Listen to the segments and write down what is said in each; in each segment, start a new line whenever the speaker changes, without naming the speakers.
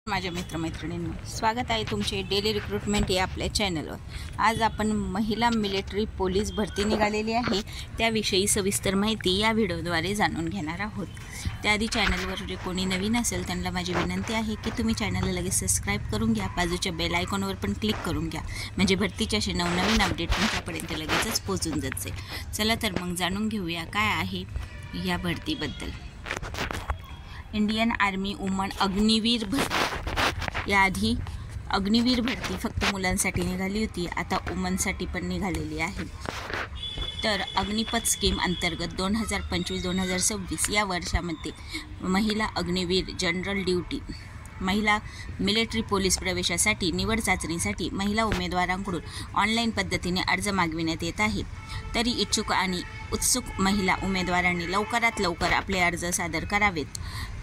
माझ्या मित्रमैत्रिणींनो, स्वागत आहे तुमचे डेली रिक्रूटमेंट या आपल्या चॅनलवर। आज आपण महिला मिलिटरी पोलीस भरती निघालेली आहे त्याविषयी सविस्तर माहिती या व्हिडिओद्वारे जाणून घेणार आहोत। त्याआधी चॅनलवर जे कोणी नवीन असेल त्यांना माझी विनंती आहे की तुम्ही चॅनलला लगेच सबस्क्राईब करून घ्या, बाजूच्या बेल आयकॉनवर पण क्लिक करून घ्या, म्हणजे भरतीचे असे नवनवीन अपडेट तुमच्यापर्यंत लगेचच पोहोचून जाते। चला तर मग जाणून घेऊया काय आहे या भरतीबद्दल। इंडियन आर्मी वुमन अग्निवीर भरती। याआधी अग्निवीर भरती फक्त मुलांसाठी निघाली होती, आता वुमनसाठी पण निघालेली आहे। तर अग्निपथ स्कीम अंतर्गत 2025-2026 या वर्षामध्ये महिला अग्निवीर जनरल ड्युटी महिला मिलिटरी पोलीस प्रवेशासाठी निवड चाचणीसाठी महिला उमेदवारांकडून ऑनलाईन पद्धतीने अर्ज मागविण्यात येत आहे। तरी इच्छुक आणि उत्सुक महिला उमेदवारांनी लवकरात लवकर आपले अर्ज सादर करावेत।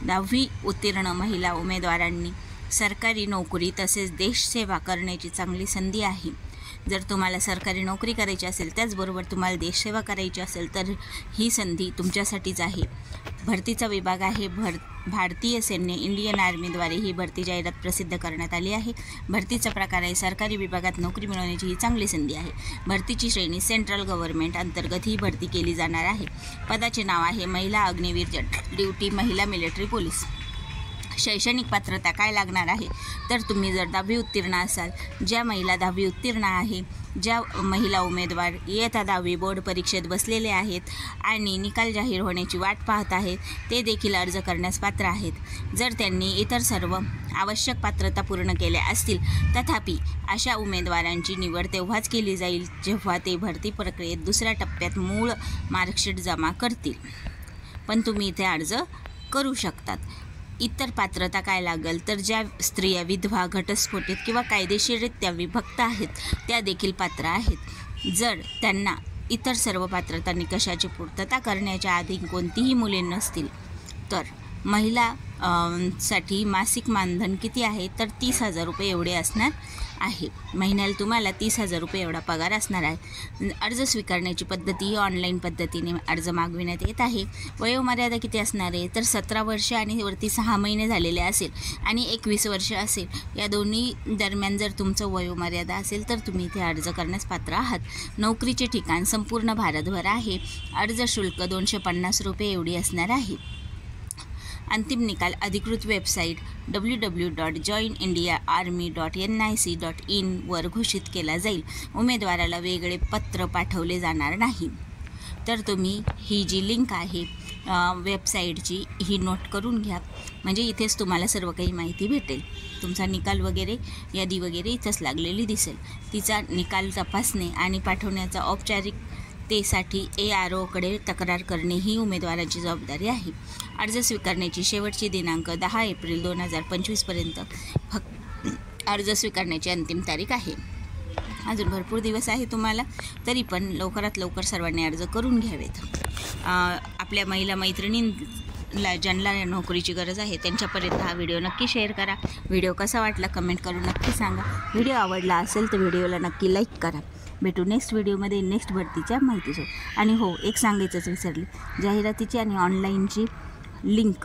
10वी उत्तीर्ण महिला उमेदवारांनी सरकारी नोकरी तसेच देशसेवा करण्याची चांगली संधी आहे। जर तुम्हाला सरकारी नोकरी करायची असेल त्याचबरोबर तुम्हाला देशसेवा करायची असेल तर ही संधी तुमच्यासाठीच आहे। भरतीचा विभाग आहे भारतीय सैन्य इंडियन आर्मीद्वारे ही भरती जाहिरात प्रसिद्ध करण्यात आली आहे। भरतीचा प्रकार आहे सरकारी विभागात नोकरी मिळवण्याची ही चांगली संधी आहे। भरतीची श्रेणी सेंट्रल गव्हर्नमेंट अंतर्गत ही भरती केली जाणार आहे। पदाचे नाव आहे महिला अग्निवीर जनरल ड्युटी महिला मिलिटरी पोलीस। शैक्षणिक पात्रता काय लागणार आहे तर तुम्ही जर 10वी उत्तीर्ण असाल, ज्या महिला 10वी उत्तीर्ण आहे, ज्या महिला उमेदवार इयत्ता 10वी बोर्ड परीक्षेत बसलेले आहेत आणि निकाल जाहीर होण्याची वाट पाहत आहेत ते देखील अर्ज करण्यास पात्र आहेत। जर त्यांनी इतर सर्व आवश्यक पात्रता पूर्ण केल्या असतील तथापि अशा उमेदवारांची निवड तेव्हाच केली जाईल जेव्हा ते भरती प्रक्रियेत दुसऱ्या टप्प्यात मूळ मार्कशीट जमा करतील, पण तुम्ही इथे अर्ज करू शकतात। इतर पात्रता काय लागेल तर ज्या स्त्रिया विधवा, घटस्फोटित किंवा कायदेशीररित्या विभक्त आहेत त्या देखील पात्र आहेत। जर त्यांना इतर सर्व पात्रता निकषाची पूर्तता करण्याच्या आधी कोणतीही मुले नसतील तर महिला साठी मासिक मानधन किती आहे तर 30,000 रुपये एवढे असणार आहे। महिन्याला तुम्हाला 30,000 रुपये एवढा पगार असणार आहे। अर्ज स्वीकारण्याची पद्धती ही ऑनलाईन पद्धतीने अर्ज मागविण्यात येत आहे। वयोमर्यादा किती असणार आहे तर 17 वर्ष आणि वरती 6 महिने झालेले असेल आणि 21 वर्ष असेल, या दोन्ही दरम्यान जर तुमचं वयोमर्यादा असेल तर तुम्ही इथे अर्ज करण्यास पात्र आहात। नोकरीचे ठिकाण संपूर्ण भारतभर आहे। अर्ज शुल्क 250 रुपये एवढी असणार आहे। अंतिम निकाल अधिकृत वेबसाईट www.joinindiaarmy.nic.in वर घोषित केला जाईल। उमेदवाराला वेगळे पत्र पाठवले जाणार नाही। तर तुम्ही ही जी लिंक आहे वेबसाईटची ही नोट करून घ्या, म्हणजे इथेच तुम्हाला सर्व काही माहिती भेटेल। तुमचा निकाल वगैरे यादी वगैरे इथंच लागलेली दिसेल। तिचा निकाल तपासणे आणि पाठवण्याचा औपचारिकतेसाठी AROकडे तक्रार करणे ही उमेदवाराची जबाबदारी आहे। अर्ज स्वीकारण्याची शेवटची दिनांक 10 एप्रिल 2025 पर्यंत अर्ज स्वीकारण्याची अंतिम तारीख आहे। अजून भरपूर दिवस आहे तुम्हाला, तरी पण लवकरात लवकर सर्वांनी अर्ज करून घ्यावेत। आपल्या महिला मैत्रिणींना ज्यांना नोकरीची गरज आहे त्यांच्यापर्यंत हा व्हिडिओ नक्की शेअर करा। व्हिडिओ कसा वाटला कमेंट करून नक्की सांगा। व्हिडिओ आवडला असेल तर व्हिडिओला नक्की लाईक करा। भेटू नेक्स्ट व्हिडिओमध्ये नेक्स्ट भरतीच्या माहितीसोबत। आणि हो, एक सांगायचंच विसरले, जाहिरातीची आणि ऑनलाईनची लिंक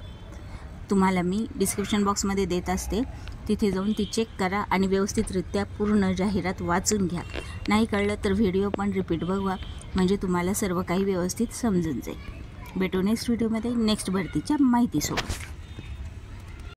तुम्हाला मी डिस्क्रिप्शन बॉक्समध्ये देत असते, तिथे जाऊन ती चेक करा आणि व्यवस्थितरित्या पूर्ण जाहिरात वाचून घ्या। नाही कळलं तर व्हिडिओ पण रिपीट बघा, म्हणजे तुम्हाला सर्व काही व्यवस्थित समजून जाईल। भेटू नेक्स्ट व्हिडिओमध्ये नेक्स्ट भरतीच्या माहितीसोबत।